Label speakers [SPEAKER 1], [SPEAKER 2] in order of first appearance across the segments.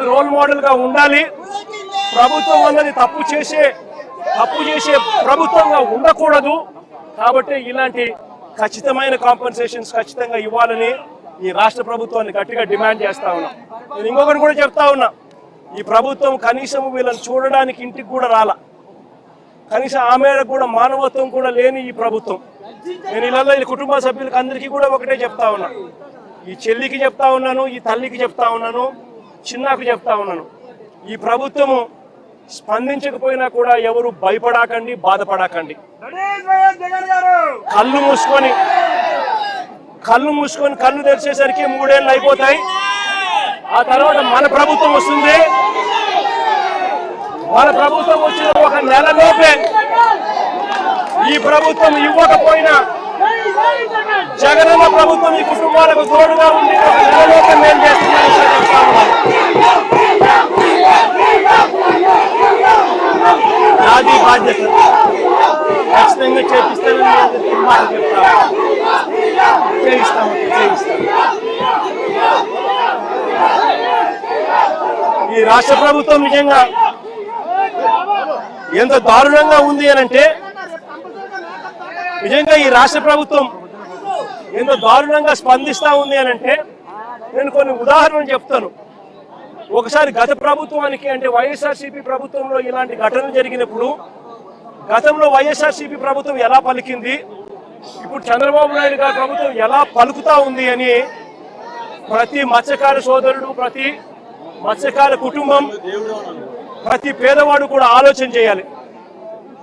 [SPEAKER 1] వాళ్ళకి role model గా ఉండాలి. ప్రభుత్వం అన్నది తప్పు చేసే ప్రభుత్వంగా ఉండకూడదు. కాబట్టి ఇలాంటి ఖచ్చితమైన కాంపెన్సేషన్స్ ఖచ్చితంగా ఇవ్వాలని ఈ రాష్ట్ర ప్రభుత్వాన్ని గట్టిగా డిమాండ్ చేస్తా ఉన్నా. నేను ఇంకొకటి కూడా చెప్తా ఉన్నా, ఈ ప్రభుత్వం కనీసం వీళ్ళని చూడడానికి ఇంటికి కూడా రాలా. కనీసం ఆమె కూడా మానవత్వం కూడా లేని ఈ ప్రభుత్వం. నేను ఇలా ఈ కుటుంబ సభ్యులకు అందరికీ కూడా ఒకటే చెప్తా ఉన్నా, ఈ చెల్లికి చెప్తా ఉన్నాను, ఈ తల్లికి చెప్తా ఉన్నాను, చిన్నకు చెప్తా ఉన్నాను, ఈ ప్రభుత్వము స్పందించకపోయినా కూడా ఎవరు భయపడకండి, బాధపడకండి. కళ్ళు మూసుకొని కళ్ళు తెరిచేసరికి 3 ఏళ్ళు అయిపోతాయి. ఆ తర్వాత మన ప్రభుత్వం వస్తుంది. మన ప్రభుత్వం వచ్చిన ఒక నెలలోపే ఈ ప్రభుత్వం ఇవ్వకపోయినా జగనన్న ప్రభుత్వం ఈ కుటుంబాలకు తోడుగా ఉండి ఒక నెలలోపే మేలు చేస్తున్నాను. నాది బాధ్యత, ఖచ్చితంగా చేపిస్తానని చేయిస్తాము. ఈ రాష్ట్ర ప్రభుత్వం నిజంగా ఎంత దారుణంగా ఉంది అనంటే, నిజంగా ఈ రాష్ట్ర ప్రభుత్వం ఎంత దారుణంగా స్పందిస్తా ఉంది అనంటే నేను కొన్ని ఉదాహరణలు చెప్తాను. ఒకసారి గత ప్రభుత్వానికి అంటే వైఎస్ఆర్సీపీ ప్రభుత్వంలో ఇలాంటి ఘటనలు జరిగినప్పుడు గతంలో వైఎస్ఆర్సీపీ ప్రభుత్వం ఎలా పలికింది, ఇప్పుడు చంద్రబాబు నాయుడు గారి ప్రభుత్వం ఎలా పలుకుతా ఉంది అని ప్రతి మత్స్యకార సోదరుడు, ప్రతి మత్స్యకార కుటుంబం, ప్రతి పేదవాడు కూడా ఆలోచన చేయాలి.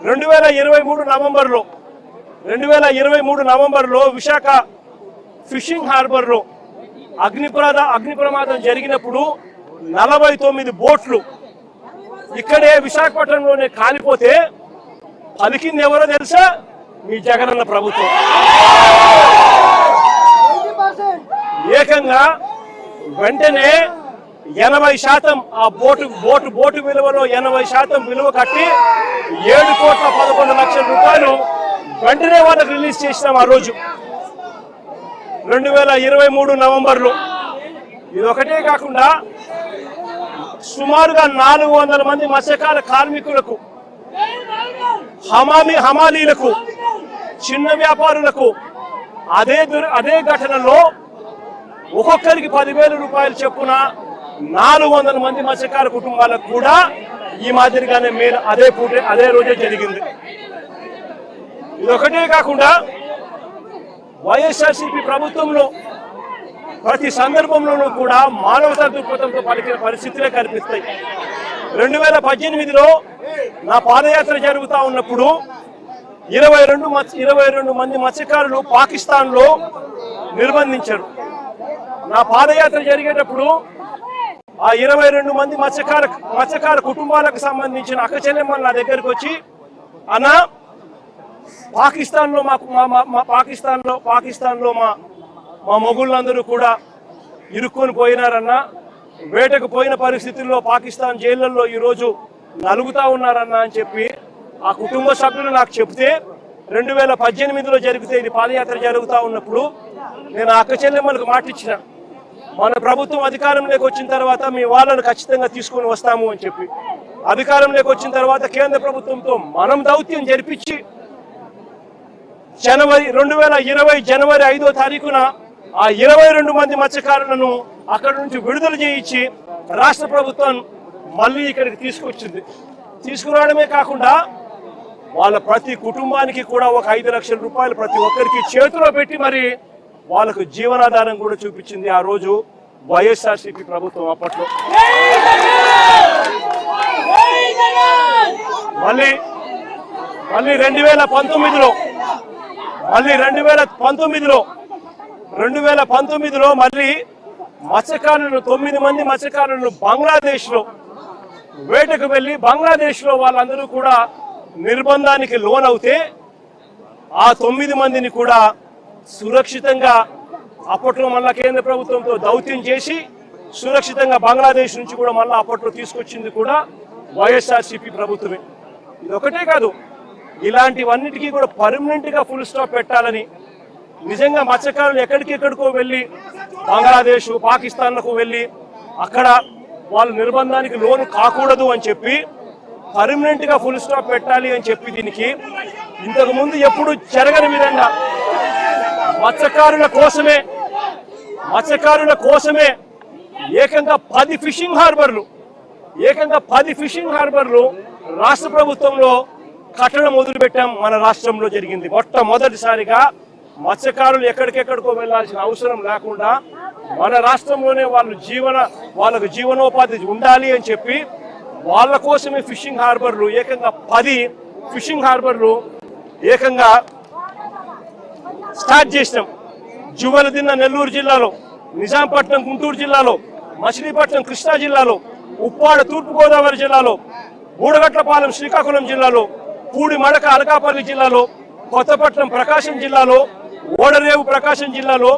[SPEAKER 1] 2023 నవంబర్లో విశాఖ ఫిషింగ్ హార్బర్లో అగ్ని ప్రమాదం జరిగినప్పుడు 49 బోట్లు ఇక్కడే విశాఖపట్నంలోనే కాలిపోతే పలికింది ఎవరో తెలుసా? మీ జగనన్న ప్రభుత్వం. ఏకంగా వెంటనే 80% ఆ బోటు విలువలో 80% విలువ కట్టి 7,11,00,000 రూపాయలు వెంటనే వాళ్ళకి రిలీజ్ చేసినాం ఆ రోజు 2023 నవంబర్లో. ఇది ఒకటే కాకుండా సుమారుగా 400 మంది మత్స్యకార కార్మికులకు, హమాలీలకు, చిన్న వ్యాపారులకు అదే ఘటనలో ఒక్కొక్కరికి 10,000 రూపాయలు చొప్పున 400 మంది మత్స్యకార కుటుంబాలకు కూడా ఈ మాదిరిగానే మేలు అదే రోజే జరిగింది. ఇది ఒకటే కాకుండా వైఎస్ఆర్సీపీ ప్రభుత్వంలో ప్రతి సందర్భంలోనూ కూడా మానవతా దృక్పథంతో పలికిన పరిస్థితులే కనిపిస్తాయి. 2018లో నా పాదయాత్ర జరుగుతూ ఉన్నప్పుడు 22 మంది మత్స్యకారులు పాకిస్తాన్లో నిర్బంధించారు. నా పాదయాత్ర జరిగేటప్పుడు ఆ 22 మంది మత్స్యకార కుటుంబాలకు సంబంధించిన అక్క చెల్లెమ్మలు నా దగ్గరకు వచ్చి, అన్న పాకిస్తాన్లో మా మొగుళ్ళందరూ కూడా ఇరుక్కొని పోయినారన్న, వేటకు పోయిన పరిస్థితుల్లో పాకిస్తాన్ జైళ్లలో ఈరోజు నలుగుతా ఉన్నారన్న అని చెప్పి ఆ కుటుంబ సభ్యులు నాకు చెప్తే 2018లో జరిగితే ఇది పాదయాత్ర జరుగుతూ ఉన్నప్పుడు నేను అక్క చెల్లెమ్మలకు మాటిచ్చిన, మన ప్రభుత్వం అధికారంలోకి వచ్చిన తర్వాత మీ వాళ్ళను ఖచ్చితంగా తీసుకొని వస్తాము అని చెప్పి. అధికారంలోకి వచ్చిన తర్వాత కేంద్ర ప్రభుత్వంతో మనం దౌత్యం జరిపించి 2020 జనవరి 5వ తారీఖున ఆ 22 మంది మత్స్యకారులను అక్కడి నుంచి విడుదల చేయించి రాష్ట్ర ప్రభుత్వం మళ్ళీ ఇక్కడికి తీసుకొచ్చింది. తీసుకురావడమే కాకుండా వాళ్ళ ప్రతి కుటుంబానికి కూడా ఒక 5 లక్షల రూపాయలు ప్రతి ఒక్కరికి చేతిలో పెట్టి మరి వాళ్ళకు జీవనాధారం కూడా చూపించింది ఆ రోజు వైఎస్ఆర్సీపీ ప్రభుత్వం. అప్పట్లో మళ్ళీ 2019లో మళ్ళీ మత్స్యకారులను 9 మంది మత్స్యకారులను బంగ్లాదేశ్లో వేటకు వెళ్ళి బంగ్లాదేశ్లో వాళ్ళందరూ కూడా నిర్బంధానికి లోనవుతే ఆ 9 మందిని కూడా సురక్షితంగా అప్పట్లో మళ్ళా కేంద్ర ప్రభుత్వంతో దౌత్యం చేసి సురక్షితంగా బంగ్లాదేశ్ నుంచి కూడా మళ్ళీ అప్పట్లో తీసుకొచ్చింది కూడా వైఎస్ఆర్సీపీ ప్రభుత్వమే. ఇది ఒకటే కాదు, ఇలాంటివన్నిటికీ కూడా పర్మనెంట్గా ఫుల్ స్టాప్ పెట్టాలని నిజంగా మత్స్యకారులు ఎక్కడికెక్కడికో వెళ్ళి బంగ్లాదేశ్, పాకిస్తాన్లకు వెళ్ళి అక్కడ వాళ్ళు నిర్బంధానికి లోను కాకూడదు అని చెప్పి పర్మనెంట్ గా ఫుల్ స్టాప్ పెట్టాలి అని చెప్పి దీనికి ఇంతకు ముందు ఎప్పుడు జరగని విధంగా మత్స్యకారుల కోసమే ఏకంగా 10 ఫిషింగ్ హార్బర్లు రాష్ట్ర ప్రభుత్వంలో కట్టడం మొదలుపెట్టాం. మన రాష్ట్రంలో జరిగింది మొట్టమొదటిసారిగా. మత్స్యకారులు ఎక్కడికెక్కడికో వెళ్లాల్సిన అవసరం లేకుండా మన రాష్ట్రంలోనే వాళ్ళకు జీవనోపాధి ఉండాలి అని చెప్పి వాళ్ళ కోసమే ఫిషింగ్ హార్బర్లు ఏకంగా 10 ఫిషింగ్ హార్బర్లు ఏకంగా స్టార్ట్ చేసినాం. జువలదిన్న నెల్లూరు జిల్లాలో, నిజాంపట్నం గుంటూరు జిల్లాలో, మచిలీపట్నం కృష్ణా జిల్లాలో, ఉప్పాడ తూర్పుగోదావరి జిల్లాలో, బూడగట్లపాలెం శ్రీకాకుళం జిల్లాలో, పూడిమడక అనకాపల్లి జిల్లాలో, కొత్తపట్నం ప్రకాశం జిల్లాలో, ఓడరేవు ప్రకాశం జిల్లాలో,